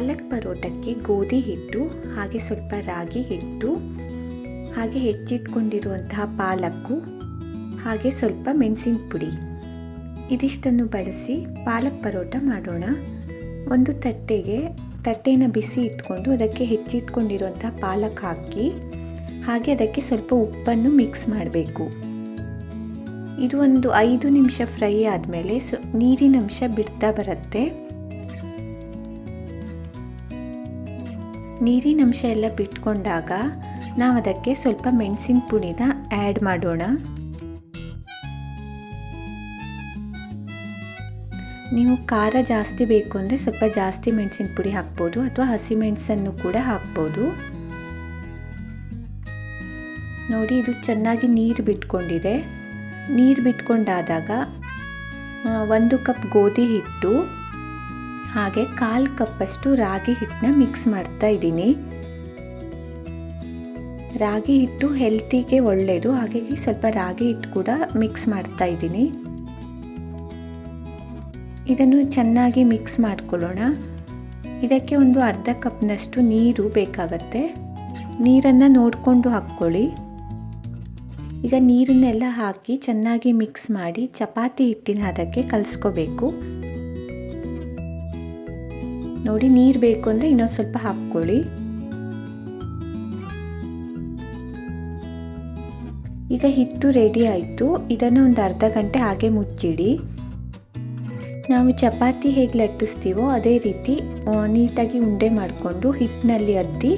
ಪಾಲಕ್ ಪರೋಟಕ್ಕೆ ಗೋಧಿ ಹಿಟ್ಟು, ಹಾಗೆ ಸ್ವಲ್ಪ ರಾಗಿ ಹಿಟ್ಟು, ಹಾಗೆ ಹೆಚ್ಚಿಟ್ಕೊಂಡಿರುವಂತಹ ಪಾಲಕ್ಕು, ಹಾಗೆ ಸ್ವಲ್ಪ ಮೆಣಸಿನ ಪುಡಿ, ಇದಿಷ್ಟನ್ನು ಬಳಸಿ ಪಾಲಕ್ ಪರೋಟ ಮಾಡೋಣ. ಒಂದು ತಟ್ಟೆನ ಬಿಸಿ ಇಟ್ಕೊಂಡು ಅದಕ್ಕೆ ಹೆಚ್ಚಿಟ್ಕೊಂಡಿರುವಂತಹ ಪಾಲಕ್ ಹಾಕಿ, ಹಾಗೆ ಅದಕ್ಕೆ ಸ್ವಲ್ಪ ಉಪ್ಪನ್ನು ಮಿಕ್ಸ್ ಮಾಡಬೇಕು. ಇದು ಒಂದು 5 ನಿಮಿಷ ಫ್ರೈ ಆದಮೇಲೆ ನೀರಿನ ಅಂಶ ಬಿಡ್ತಾ ಬರುತ್ತೆ. ನೀರಿನ ಅಂಶ ಎಲ್ಲ ಬಿಟ್ಕೊಂಡಾಗ ನಾವು ಅದಕ್ಕೆ ಸ್ವಲ್ಪ ಮೆಣಸಿನ ಪುಡಿನ ಆ್ಯಡ್ ಮಾಡೋಣ. ನೀವು ಖಾರ ಜಾಸ್ತಿ ಬೇಕು ಅಂದರೆ ಸ್ವಲ್ಪ ಜಾಸ್ತಿ ಮೆಣಸಿನ ಪುಡಿ ಹಾಕ್ಬೋದು, ಅಥವಾ ಹಸಿಮೆಣಸನ್ನು ಕೂಡ ಹಾಕ್ಬೋದು. ನೋಡಿ, ಇದು ಚೆನ್ನಾಗಿ ನೀರು ಬಿಟ್ಕೊಂಡಿದೆ. ನೀರು ಬಿಟ್ಕೊಂಡಾದಾಗ 1 ಕಪ್ ಗೋಧಿ ಹಿಟ್ಟು, ಹಾಗೆ 1/4 ಕಪ್ಪಷ್ಟು ರಾಗಿ ಹಿಟ್ಟನ್ನ ಮಿಕ್ಸ್ ಮಾಡ್ತಾ ಇದ್ದೀನಿ. ರಾಗಿ ಹಿಟ್ಟು ಹೆಲ್ತಿಗೆ ಒಳ್ಳೆಯದು, ಹಾಗಾಗಿ ಸ್ವಲ್ಪ ರಾಗಿ ಹಿಟ್ಟು ಕೂಡ ಮಿಕ್ಸ್ ಮಾಡ್ತಾ ಇದ್ದೀನಿ. ಇದನ್ನು ಚೆನ್ನಾಗಿ ಮಿಕ್ಸ್ ಮಾಡ್ಕೊಳ್ಳೋಣ. ಇದಕ್ಕೆ ಒಂದು ಅರ್ಧ ಕಪ್ನಷ್ಟು ನೀರು ಬೇಕಾಗತ್ತೆ. ನೀರನ್ನು ನೋಡಿಕೊಂಡು ಹಾಕ್ಕೊಳ್ಳಿ. ಈಗ ನೀರನ್ನೆಲ್ಲ ಹಾಕಿ ಚೆನ್ನಾಗಿ ಮಿಕ್ಸ್ ಮಾಡಿ ಚಪಾತಿ ಹಿಟ್ಟಿನ ಹದಕ್ಕೆ ಕಲಿಸ್ಕೋಬೇಕು. ನೋಡಿ, ನೀರು ಬೇಕು ಅಂದರೆ ಇನ್ನೊಂದು ಸ್ವಲ್ಪ ಹಾಕ್ಕೊಳ್ಳಿ. ಈಗ ಹಿಟ್ಟು ರೆಡಿ ಆಯಿತು. ಇದನ್ನು ಒಂದು ಅರ್ಧ ಗಂಟೆ ಹಾಗೆ ಮುಚ್ಚಿಡಿ. ನಾವು ಚಪಾತಿ ಹೇಗೆ ಲಟ್ಟಿಸ್ತೀವೋ ಅದೇ ರೀತಿ ನೀಟಾಗಿ ಉಂಡೆ ಮಾಡಿಕೊಂಡು ಹಿಟ್ಟಿನಲ್ಲಿ ಅದ್ದಿ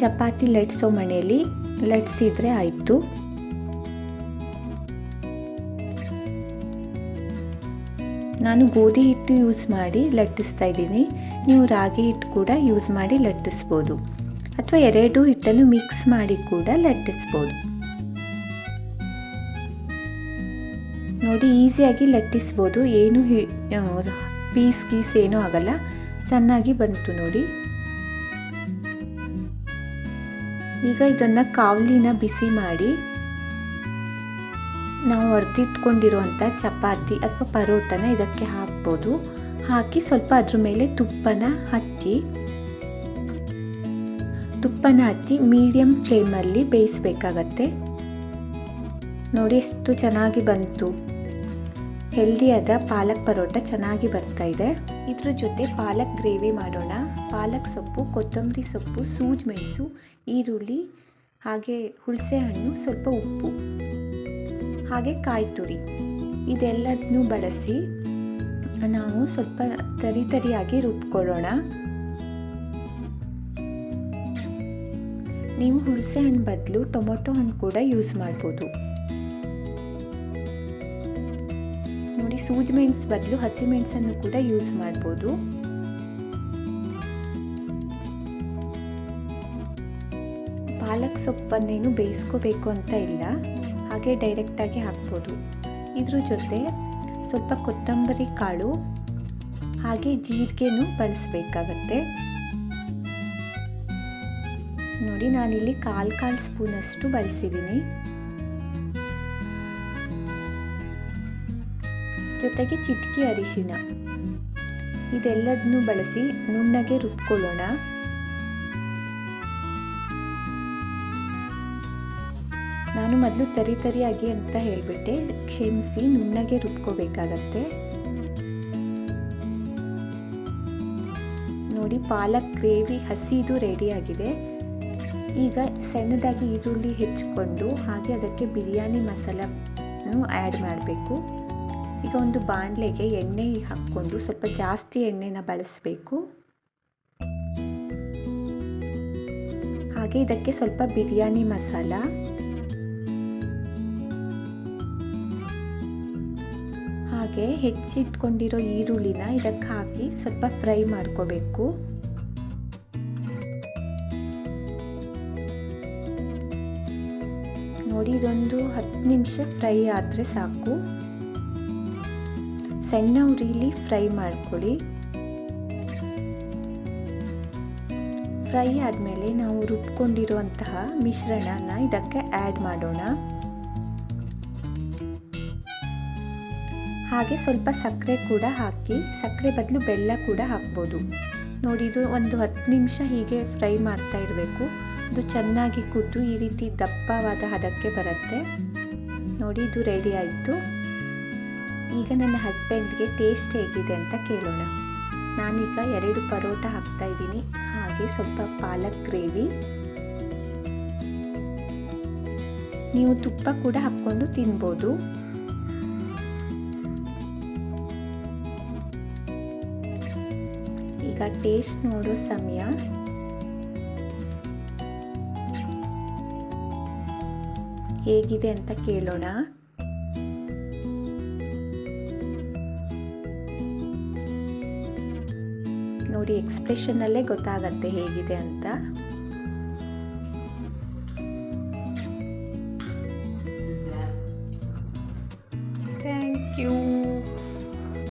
ಚಪಾತಿ ಲಟ್ಟಿಸೋ ಮಣೆಯಲ್ಲಿ ಲಟ್ಟಿಸಿದ್ರೆ ಆಯಿತು. ನಾನು ಗೋಧಿ ಹಿಟ್ಟು ಯೂಸ್ ಮಾಡಿ ಲಟ್ಟಿಸ್ತಾ ಇದ್ದೀನಿ. ನೀವು ರಾಗಿ ಹಿಟ್ಟು ಕೂಡ ಯೂಸ್ ಮಾಡಿ ಲಟ್ಟಿಸ್ಬೋದು, ಅಥವಾ 2 ಹಿಟ್ಟನ್ನು ಮಿಕ್ಸ್ ಮಾಡಿ ಕೂಡ ಲಟ್ಟಿಸ್ಬೋದು. ನೋಡಿ, ಈಸಿಯಾಗಿ ಲಟ್ಟಿಸ್ಬೋದು, ಏನು ಪೀಸ್ ಏನೂ ಆಗಲ್ಲ. ಚೆನ್ನಾಗಿ ಬಂತು ನೋಡಿ. ಈಗ ಇದನ್ನು ಕಾವಲಿನ ಬಿಸಿ ಮಾಡಿ ನಾವು ಹೊಡೆದಿಟ್ಕೊಂಡಿರುವಂಥ ಚಪಾತಿ ಅಥವಾ ಪರೋಟನ ಇದಕ್ಕೆ ಹಾಕ್ಬೋದು. ಹಾಕಿ ಸ್ವಲ್ಪ ಅದ್ರ ಮೇಲೆ ತುಪ್ಪನ ಹಚ್ಚಿ ಮೀಡಿಯಂ ಫ್ಲೇಮಲ್ಲಿ ಬೇಯಿಸಬೇಕಾಗತ್ತೆ. ನೋಡಿ, ಎಷ್ಟು ಚೆನ್ನಾಗಿ ಬಂತು. ಹೆಲ್ದಿಯಾದ ಪಾಲಕ್ ಪರೋಟ ಚೆನ್ನಾಗಿ ಬರ್ತಾ ಇದೆ. ಇದ್ರ ಜೊತೆ ಪಾಲಕ್ ಗ್ರೇವಿ ಮಾಡೋಣ. ಪಾಲಕ್ ಸೊಪ್ಪು, ಕೊತ್ತಂಬರಿ ಸೊಪ್ಪು, ಸೂಜಿ ಮೆಣಸು, ಈರುಳ್ಳಿ, ಹಾಗೆ ಹುಣಸೆ ಹಣ್ಣು, ಸ್ವಲ್ಪ ಉಪ್ಪು, ಹಾಗೆ ಕಾಯಿ ತುರಿ, ಇದೆಲ್ಲದನ್ನೂ ಬಳಸಿ ನಾವು ಸ್ವಲ್ಪ ತರಿಯಾಗಿ ರುಬ್ಕೊಳ್ಳೋಣ. ನೀವು ಹುಣಸೆ ಹಣ್ಣು ಬದಲು ಟೊಮೊಟೊ ಹಣ್ಣು ಕೂಡ ಯೂಸ್ ಮಾಡ್ಬೋದು. ನೋಡಿ, ಸೂಜಿ ಮೆಣಸು ಬದಲು ಹಸಿಮೆಣಸನ್ನು ಕೂಡ ಯೂಸ್ ಮಾಡ್ಬೋದು. ಪಾಲಕ್ ಸೊಪ್ಪನ್ನೇನು ಬೇಯಿಸ್ಕೋಬೇಕು ಅಂತ ಇಲ್ಲ, ಹಾಗೆ ಡೈರೆಕ್ಟಾಗಿ ಹಾಕ್ಬೋದು. ಇದ್ರ ಜೊತೆ ಸ್ವಲ್ಪ ಕೊತ್ತಂಬರಿ ಕಾಳು ಹಾಗೆ ಜೀರಿಗೆನೂ ಬಳಸಬೇಕಾಗತ್ತೆ. ನೋಡಿ, ನಾನಿಲ್ಲಿ 1/4 ಸ್ಪೂನಷ್ಟು ಬಳಸಿದ್ದೀನಿ. ಜೊತೆಗೆ ಚಿಟಿಕೆ ಅರಿಶಿನ, ಇದೆಲ್ಲದನ್ನೂ ಬಳಸಿ ನುಣ್ಣಗೆ ರುಬ್ಕೊಳ್ಳೋಣ. ನಾನು ಮೊದಲು ತರಿಯಾಗಿ ಅಂತ ಹೇಳಿಬಿಟ್ಟೆ, ಕ್ಷಮಿಸಿ, ನುಣ್ಣಗೆ ರುಬ್ಕೋಬೇಕಾಗತ್ತೆ. ನೋಡಿ, ಪಾಲಕ್ ಗ್ರೇವಿ ಹಸಿದು ರೆಡಿಯಾಗಿದೆ. ಈಗ ಸಣ್ಣದಾಗಿ ಈರುಳ್ಳಿ ಹೆಚ್ಚಿಕೊಂಡು ಹಾಗೆ ಅದಕ್ಕೆ ಬಿರಿಯಾನಿ ಮಸಾಲನ್ನು ಆ್ಯಡ್ ಮಾಡಬೇಕು. ಈಗ ಒಂದು ಬಾಣಲೆಗೆ ಎಣ್ಣೆ ಹಾಕ್ಕೊಂಡು ಸ್ವಲ್ಪ ಜಾಸ್ತಿ ಎಣ್ಣೆನ ಬಳಸಬೇಕು. ಹಾಗೆ ಇದಕ್ಕೆ ಸ್ವಲ್ಪ ಬಿರಿಯಾನಿ ಮಸಾಲ, ಹಾಗೆ ಹೆಚ್ಚಿಟ್ಕೊಂಡಿರೋ ಈರುಳ್ಳಿನ ಇದಕ್ಕೆ ಹಾಕಿ ಸ್ವಲ್ಪ ಫ್ರೈ ಮಾಡ್ಕೋಬೇಕು. ನೋಡಿ, ಇದೊಂದು 10 ನಿಮಿಷ ಫ್ರೈ ಆದರೆ ಸಾಕು. ಸಣ್ಣ ಉರಿಲಿ ಫ್ರೈ ಮಾಡ್ಕೊಳ್ಳಿ. ಫ್ರೈ ಆದಮೇಲೆ ನಾವು ರುಬ್ಕೊಂಡಿರುವಂತಹ ಮಿಶ್ರಣನ ಇದಕ್ಕೆ ಆ್ಯಡ್ ಮಾಡೋಣ. ಹಾಗೆ ಸ್ವಲ್ಪ ಸಕ್ಕರೆ ಕೂಡ ಹಾಕಿ, ಸಕ್ಕರೆ ಬದಲು ಬೆಲ್ಲ ಕೂಡ ಹಾಕ್ಬೋದು. ನೋಡಿ, ಇದು ಒಂದು 10 ನಿಮಿಷ ಹೀಗೆ ಫ್ರೈ ಮಾಡ್ತಾ ಇರಬೇಕು. ಇದು ಚೆನ್ನಾಗಿ ಕುದ್ದು ಈ ರೀತಿ ದಪ್ಪವಾದ ಹದಕ್ಕೆ ಬರುತ್ತೆ. ನೋಡಿ, ಇದು ರೆಡಿ ಆಯಿತು. ಈಗ ನನ್ನ ಹಸ್ಬೆಂಡ್ಗೆ ಟೇಸ್ಟ್ ಹೇಗಿದೆ ಅಂತ ಕೇಳೋಣ. ನಾನೀಗ 2 ಪರೋಟ ಹಾಕ್ತಾ ಇದ್ದೀನಿ, ಹಾಗೆ ಸ್ವಲ್ಪ ಪಾಲಕ್ ಗ್ರೇವಿ. ನೀವು ತುಪ್ಪ ಕೂಡ ಹಾಕ್ಕೊಂಡು ತಿನ್ಬೋದು. ಈಗ ಟೇಸ್ಟ್ ನೋಡೋ ಸಮಯ. ಹೇಗಿದೆ ಅಂತ ಕೇಳೋಣ. ನೋಡಿ, ಎಕ್ಸ್ಪ್ರೆಷನ್ನಲ್ಲೇ ಗೊತ್ತಾಗತ್ತೆ ಹೇಗಿದೆ ಅಂತ.